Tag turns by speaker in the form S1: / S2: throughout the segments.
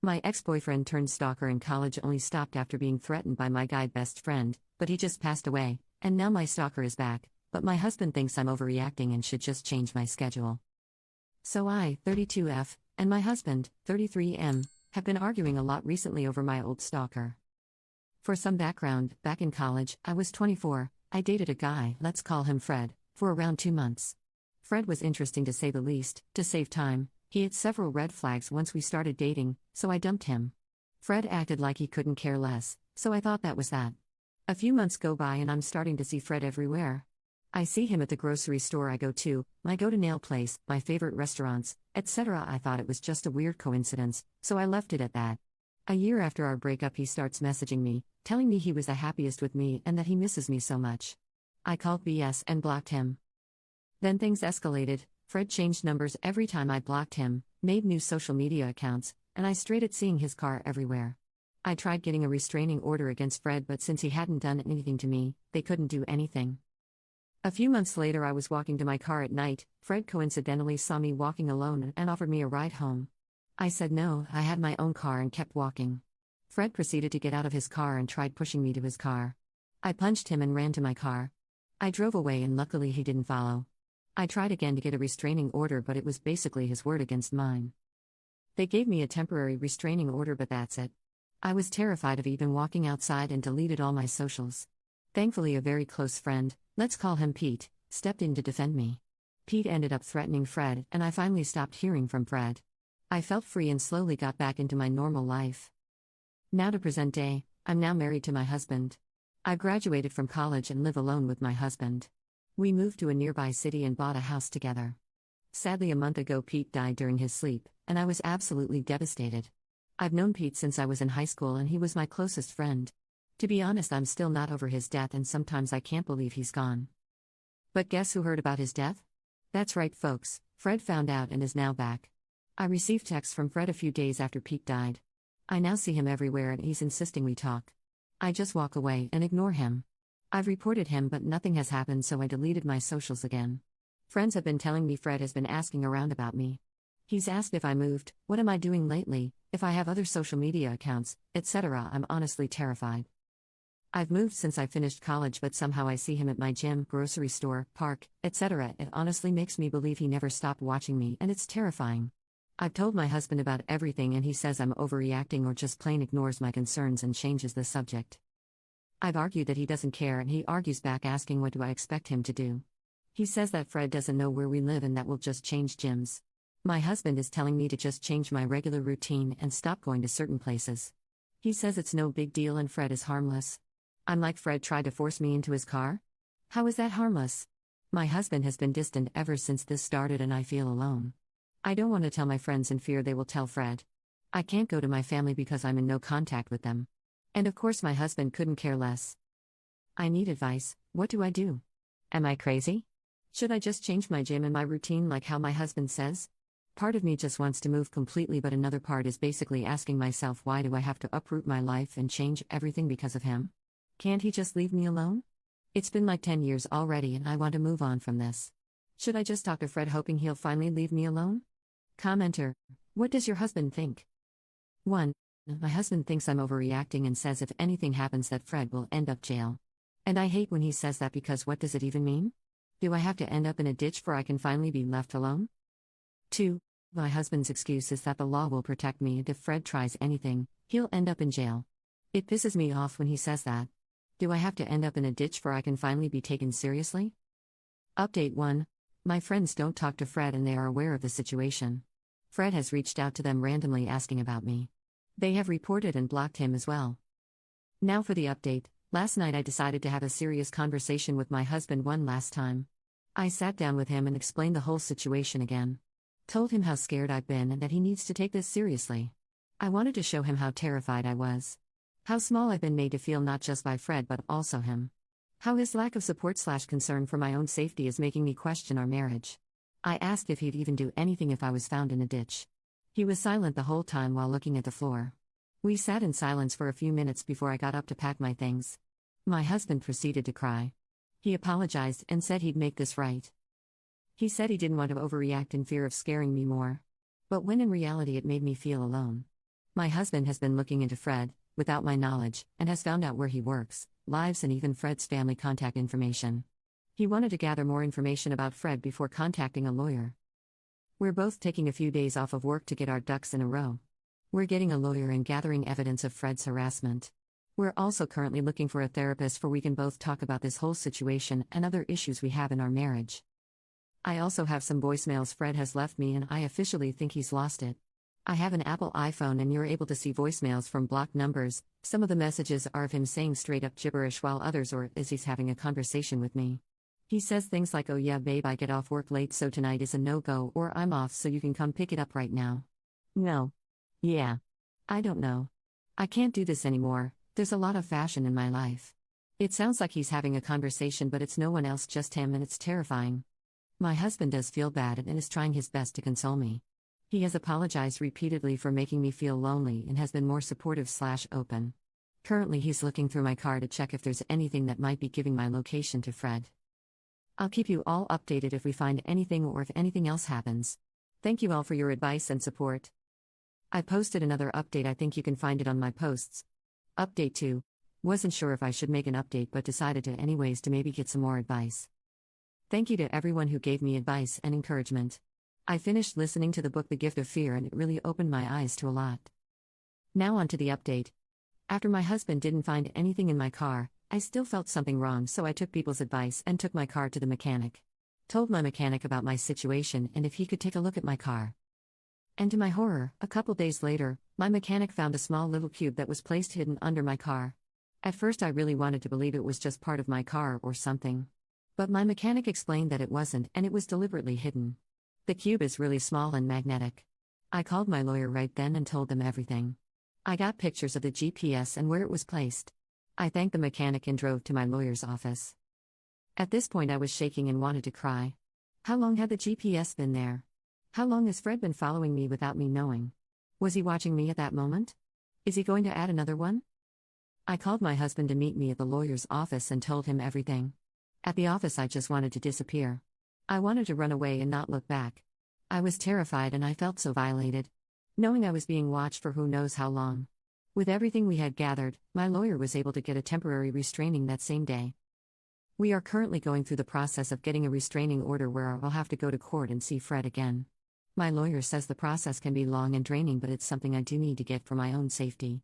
S1: My ex-boyfriend turned stalker in college only stopped after being threatened by my guy best friend, but he just passed away, and now my stalker is back, but my husband thinks I'm overreacting and should just change my schedule. So I, 32F, and my husband, 33M, have been arguing a lot recently over my old stalker. For some background, back in college, I was 24, I dated a guy, let's call him Fred, for around 2 months. Fred was interesting to say the least. To save time, he had several red flags once we started dating, so I dumped him. Fred acted like he couldn't care less, so I thought that was that. A few months go by and I'm starting to see Fred everywhere. I see him at the grocery store I go to, my go-to-nail place, my favorite restaurants, etc. I thought it was just a weird coincidence, so I left it at that. A year after our breakup he starts messaging me, telling me he was the happiest with me and that he misses me so much. I called BS and blocked him. Then things escalated. Fred changed numbers every time I blocked him, made new social media accounts, and I strayed at seeing his car everywhere. I tried getting a restraining order against Fred, but since he hadn't done anything to me, they couldn't do anything. A few months later I was walking to my car at night. Fred coincidentally saw me walking alone and offered me a ride home. I said no, I had my own car and kept walking. Fred proceeded to get out of his car and tried pushing me to his car. I punched him and ran to my car. I drove away and luckily he didn't follow. I tried again to get a restraining order, but it was basically his word against mine. They gave me a temporary restraining order, but that's it. I was terrified of even walking outside and deleted all my socials. Thankfully a very close friend, let's call him Pete, stepped in to defend me. Pete ended up threatening Fred and I finally stopped hearing from Fred. I felt free and slowly got back into my normal life. Now to present day, I'm now married to my husband. I graduated from college and live alone with my husband. We moved to a nearby city and bought a house together. Sadly, a month ago Pete died during his sleep, and I was absolutely devastated. I've known Pete since I was in high school and he was my closest friend. To be honest, I'm still not over his death and sometimes I can't believe he's gone. But guess who heard about his death? That's right folks, Fred found out and is now back. I received texts from Fred a few days after Pete died. I now see him everywhere and he's insisting we talk. I just walk away and ignore him. I've reported him but nothing has happened, so I deleted my socials again. Friends have been telling me Fred has been asking around about me. He's asked if I moved, what am I doing lately, if I have other social media accounts, etc. I'm honestly terrified. I've moved since I finished college, but somehow I see him at my gym, grocery store, park, etc. It honestly makes me believe he never stopped watching me and it's terrifying. I've told my husband about everything and he says I'm overreacting or just plain ignores my concerns and changes the subject. I've argued that he doesn't care and he argues back asking what do I expect him to do. He says that Fred doesn't know where we live and that we'll just change gyms. My husband is telling me to just change my regular routine and stop going to certain places. He says it's no big deal and Fred is harmless. I'm like, Fred tried to force me into his car? How is that harmless? My husband has been distant ever since this started and I feel alone. I don't want to tell my friends in fear they will tell Fred. I can't go to my family because I'm in no contact with them. And of course my husband couldn't care less. I need advice. What do I do? Am I crazy? Should I just change my gym and my routine like how my husband says? Part of me just wants to move completely, but another part is basically asking myself, why do I have to uproot my life and change everything because of him? Can't he just leave me alone? It's been like 10 years already and I want to move on from this. Should I just talk to Fred hoping he'll finally leave me alone? Commenter, what does your husband think? 1. My husband thinks I'm overreacting and says if anything happens that Fred will end up jail. And I hate when he says that because what does it even mean? Do I have to end up in a ditch before I can finally be left alone? 2. My husband's excuse is that the law will protect me and if Fred tries anything, he'll end up in jail. It pisses me off when he says that. Do I have to end up in a ditch before I can finally be taken seriously? Update 1. My friends don't talk to Fred and they are aware of the situation. Fred has reached out to them randomly asking about me. They have reported and blocked him as well. Now for the update. Last night I decided to have a serious conversation with my husband one last time. I sat down with him and explained the whole situation again. Told him how scared I've been and that he needs to take this seriously. I wanted to show him how terrified I was. How small I've been made to feel, not just by Fred but also him. How his lack of support/concern for my own safety is making me question our marriage. I asked if he'd even do anything if I was found in a ditch. He was silent the whole time while looking at the floor. We sat in silence for a few minutes before I got up to pack my things. My husband proceeded to cry. He apologized and said he'd make this right. He said he didn't want to overreact in fear of scaring me more. But when in reality it made me feel alone. My husband has been looking into Fred, without my knowledge, and has found out where he works, lives, and even Fred's family contact information. He wanted to gather more information about Fred before contacting a lawyer. We're both taking a few days off of work to get our ducks in a row. We're getting a lawyer and gathering evidence of Fred's harassment. We're also currently looking for a therapist we can both talk about this whole situation and other issues we have in our marriage. I also have some voicemails Fred has left me and I officially think he's lost it. I have an Apple iPhone and you're able to see voicemails from blocked numbers. Some of the messages are of him saying straight up gibberish while others are as he's having a conversation with me. He says things like, "Oh yeah babe, I get off work late so tonight is a no-go," or "I'm off so you can come pick it up right now." No. Yeah. I don't know. I can't do this anymore, there's a lot of fashion in my life. It sounds like he's having a conversation but it's no one else, just him, and it's terrifying. My husband does feel bad and is trying his best to console me. He has apologized repeatedly for making me feel lonely and has been more supportive/open. Currently he's looking through my car to check if there's anything that might be giving my location to Fred. I'll keep you all updated if we find anything or if anything else happens. Thank you all for your advice and support. I posted another update, I think you can find it on my posts. Update 2. Wasn't sure if I should make an update but decided to anyways to maybe get some more advice. Thank you to everyone who gave me advice and encouragement. I finished listening to the book The Gift of Fear and it really opened my eyes to a lot. Now on to the update. After my husband didn't find anything in my car, I still felt something wrong, so I took people's advice and took my car to the mechanic. Told my mechanic about my situation and if he could take a look at my car. And to my horror, a couple days later, my mechanic found a small little cube that was placed hidden under my car. At first I really wanted to believe it was just part of my car or something. But my mechanic explained that it wasn't and it was deliberately hidden. The cube is really small and magnetic. I called my lawyer right then and told them everything. I got pictures of the GPS and where it was placed. I thanked the mechanic and drove to my lawyer's office. At this point I was shaking and wanted to cry. How long had the GPS been there? How long has Fred been following me without me knowing? Was he watching me at that moment? Is he going to add another one? I called my husband to meet me at the lawyer's office and told him everything. At the office I just wanted to disappear. I wanted to run away and not look back. I was terrified and I felt so violated. Knowing I was being watched for who knows how long. With everything we had gathered, my lawyer was able to get a temporary restraining that same day. We are currently going through the process of getting a restraining order where I'll have to go to court and see Fred again. My lawyer says the process can be long and draining, but it's something I do need to get for my own safety.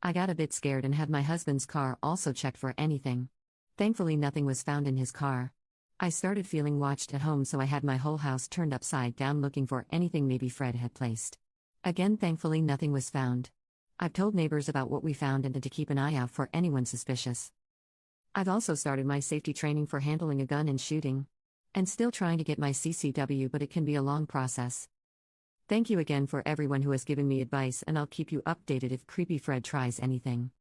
S1: I got a bit scared and had my husband's car also checked for anything. Thankfully nothing was found in his car. I started feeling watched at home, so I had my whole house turned upside down looking for anything maybe Fred had placed. Again, thankfully nothing was found. I've told neighbors about what we found and to keep an eye out for anyone suspicious. I've also started my safety training for handling a gun and shooting. And still trying to get my CCW, but it can be a long process. Thank you again for everyone who has given me advice, and I'll keep you updated if Creepy Fred tries anything.